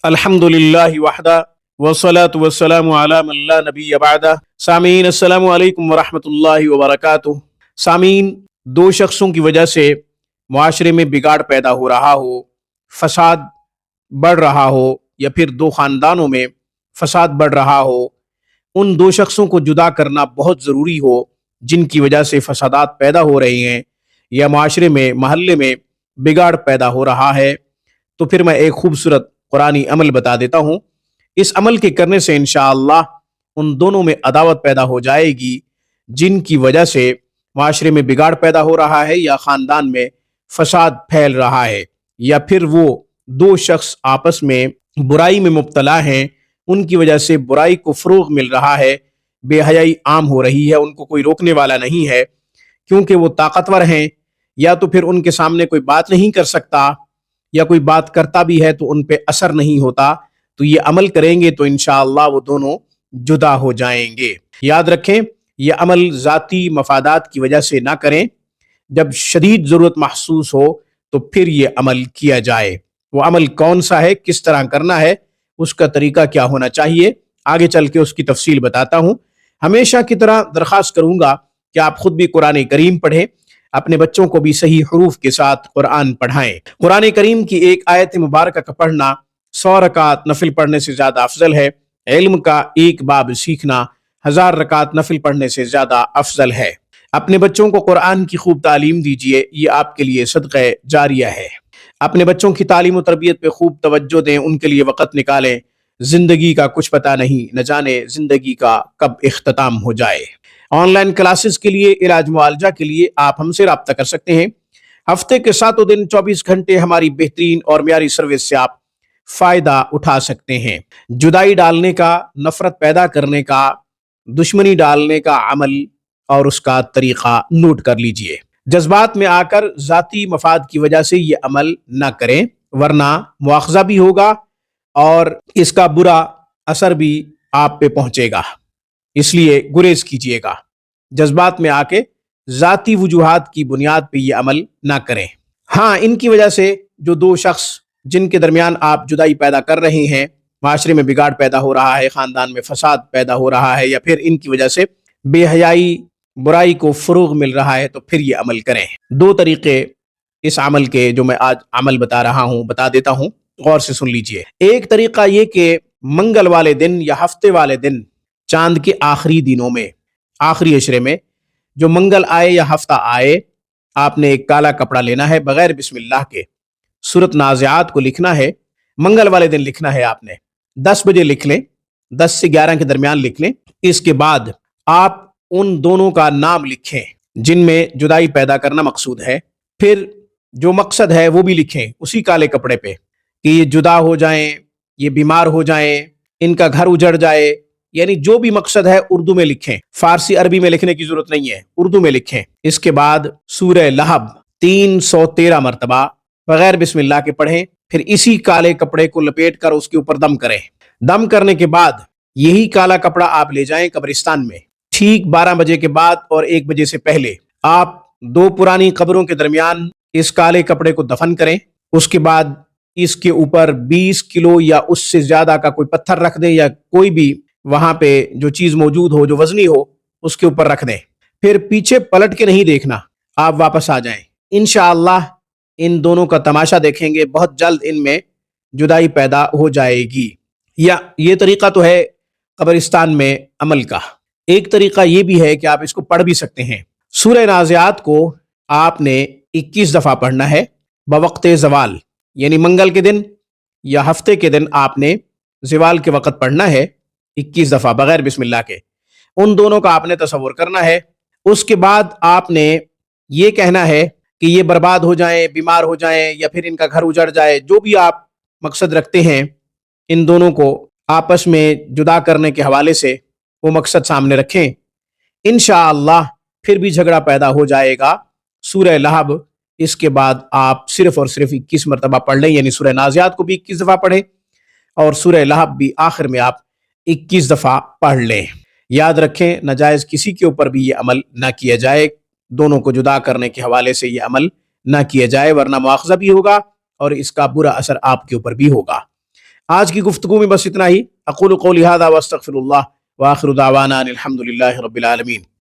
الحمدللہ وحدہ والصلاة والسلام علی من لا نبی بعدہ۔ سامعین السلام علیکم ورحمۃ اللہ وبرکاتہ۔ سامعین، دو شخصوں کی وجہ سے معاشرے میں بگاڑ پیدا ہو رہا ہو، فساد بڑھ رہا ہو، یا پھر دو خاندانوں میں فساد بڑھ رہا ہو، ان دو شخصوں کو جدا کرنا بہت ضروری ہو جن کی وجہ سے فسادات پیدا ہو رہے ہیں یا معاشرے میں محلے میں بگاڑ پیدا ہو رہا ہے، تو پھر میں ایک خوبصورت قرآنی عمل بتا دیتا ہوں۔ اس عمل کے کرنے سے انشاءاللہ ان دونوں میں عداوت پیدا ہو جائے گی جن کی وجہ سے معاشرے میں بگاڑ پیدا ہو رہا ہے یا خاندان میں فساد پھیل رہا ہے، یا پھر وہ دو شخص آپس میں برائی میں مبتلا ہیں، ان کی وجہ سے برائی کو فروغ مل رہا ہے، بے حیائی عام ہو رہی ہے، ان کو کوئی روکنے والا نہیں ہے کیونکہ وہ طاقتور ہیں، یا تو پھر ان کے سامنے کوئی بات نہیں کر سکتا، یا کوئی بات کرتا بھی ہے تو ان پہ اثر نہیں ہوتا۔ تو یہ عمل کریں گے تو انشاءاللہ وہ دونوں جدا ہو جائیں گے۔ یاد رکھیں، یہ عمل ذاتی مفادات کی وجہ سے نہ کریں، جب شدید ضرورت محسوس ہو تو پھر یہ عمل کیا جائے۔ وہ عمل کون سا ہے، کس طرح کرنا ہے، اس کا طریقہ کیا ہونا چاہیے، آگے چل کے اس کی تفصیل بتاتا ہوں۔ ہمیشہ کی طرح درخواست کروں گا کہ آپ خود بھی قرآن کریم پڑھیں، اپنے بچوں کو بھی صحیح حروف کے ساتھ قرآن پڑھائیں۔ قرآن کریم کی ایک آیت مبارکہ کا پڑھنا 100 رکعت نفل پڑھنے سے زیادہ افضل ہے۔ علم کا ایک باب سیکھنا 1000 رکعت نفل پڑھنے سے زیادہ افضل ہے۔ اپنے بچوں کو قرآن کی خوب تعلیم دیجیے، یہ آپ کے لیے صدقہ جاریہ ہے۔ اپنے بچوں کی تعلیم و تربیت پہ خوب توجہ دیں، ان کے لیے وقت نکالیں۔ زندگی کا کچھ پتہ نہیں، نہ جانے زندگی کا کب اختتام ہو جائے۔ آن لائن کلاسز کے لیے، علاج معالجہ کے لیے آپ ہم سے رابطہ کر سکتے ہیں۔ ہفتے کے 7 دن 24 گھنٹے ہماری بہترین اور معیاری سروس سے آپ فائدہ اٹھا سکتے ہیں۔ جدائی ڈالنے کا، نفرت پیدا کرنے کا، دشمنی ڈالنے کا عمل اور اس کا طریقہ نوٹ کر لیجئے۔ جذبات میں آ کر ذاتی مفاد کی وجہ سے یہ عمل نہ کریں، ورنہ مواخذہ بھی ہوگا اور اس کا برا اثر بھی آپ پہ پہنچے گا، اس لیے گریز کیجئے گا۔ جذبات میں آ کے ذاتی وجوہات کی بنیاد پہ یہ عمل نہ کریں۔ ہاں، ان کی وجہ سے جو دو شخص جن کے درمیان آپ جدائی پیدا کر رہے ہیں، معاشرے میں بگاڑ پیدا ہو رہا ہے، خاندان میں فساد پیدا ہو رہا ہے، یا پھر ان کی وجہ سے بے حیائی برائی کو فروغ مل رہا ہے، تو پھر یہ عمل کریں۔ دو طریقے اس عمل کے جو میں آج عمل بتا رہا ہوں بتا دیتا ہوں، غور سے سن لیجئے۔ ایک طریقہ یہ کہ منگل والے دن یا ہفتے والے دن، چاند کے آخری دنوں میں، آخری عشرے میں جو منگل آئے یا ہفتہ آئے، آپ نے ایک کالا کپڑا لینا ہے، بغیر بسم اللہ کے سورۃ نازعات کو لکھنا ہے۔ منگل والے دن لکھنا ہے، آپ نے 10 بجے لکھ لیں، 10 سے 11 کے درمیان لکھ لیں۔ اس کے بعد آپ ان دونوں کا نام لکھیں جن میں جدائی پیدا کرنا مقصود ہے، پھر جو مقصد ہے وہ بھی لکھیں اسی کالے کپڑے پہ، کہ یہ جدا ہو جائیں، یہ بیمار ہو جائیں، ان کا گھر اجڑ جائے، یعنی جو بھی مقصد ہے اردو میں لکھیں، فارسی عربی میں لکھنے کی ضرورت نہیں ہے، اردو میں لکھیں۔ اس کے بعد سورہ لہب 313 مرتبہ بغیر بسم اللہ کے پڑھیں، پھر اسی کالے کپڑے کو لپیٹ کر اس کے اوپر دم کریں۔ دم کرنے کے بعد یہی کالا کپڑا آپ لے جائیں قبرستان میں، ٹھیک 12 بجے کے بعد اور 1 بجے سے پہلے آپ 2 پرانی قبروں کے درمیان اس کالے کپڑے کو دفن کریں۔ اس کے بعد اس کے اوپر 20 کلو یا اس سے زیادہ کا کوئی پتھر رکھ دیں، یا کوئی بھی وہاں پہ جو چیز موجود ہو جو وزنی ہو اس کے اوپر رکھ دیں۔ پھر پیچھے پلٹ کے نہیں دیکھنا، آپ واپس آ جائیں۔ انشاءاللہ ان دونوں کا تماشا دیکھیں گے، بہت جلد ان میں جدائی پیدا ہو جائے گی۔ یا یہ طریقہ تو ہے قبرستان میں عمل کا۔ ایک طریقہ یہ بھی ہے کہ آپ اس کو پڑھ بھی سکتے ہیں۔ سورہ نازعات کو آپ نے 21 دفعہ پڑھنا ہے بوقت زوال، یعنی منگل کے دن یا ہفتے کے دن آپ نے زوال کے وقت پڑھنا ہے 21 دفعہ بغیر بسم اللہ کے۔ ان دونوں کا آپ نے تصور کرنا ہے۔ اس کے بعد آپ نے یہ کہنا ہے کہ یہ برباد ہو جائیں، بیمار ہو جائیں، یا پھر ان کا گھر اجڑ جائے، جو بھی آپ مقصد رکھتے ہیں ان دونوں کو آپس میں جدا کرنے کے حوالے سے وہ مقصد سامنے رکھیں۔ انشاءاللہ پھر بھی جھگڑا پیدا ہو جائے گا۔ سورہ لہب اس کے بعد آپ صرف اور صرف 21 مرتبہ پڑھ لیں، یعنی سورہ نازعات کو بھی 21 دفعہ پڑھیں اور سورہ لہب بھی آخر میں آپ 21 دفعہ پڑھ لیں۔ یاد رکھیں، ناجائز کسی کے اوپر بھی یہ عمل نہ کیا جائے، دونوں کو جدا کرنے کے حوالے سے یہ عمل نہ کیا جائے، ورنہ مواخذہ بھی ہوگا اور اس کا برا اثر آپ کے اوپر بھی ہوگا۔ آج کی گفتگو میں بس اتنا ہی. اقول قولی ھذا واستغفر اللہ وآخر دعوانا ان الحمد للہ رب العالمین.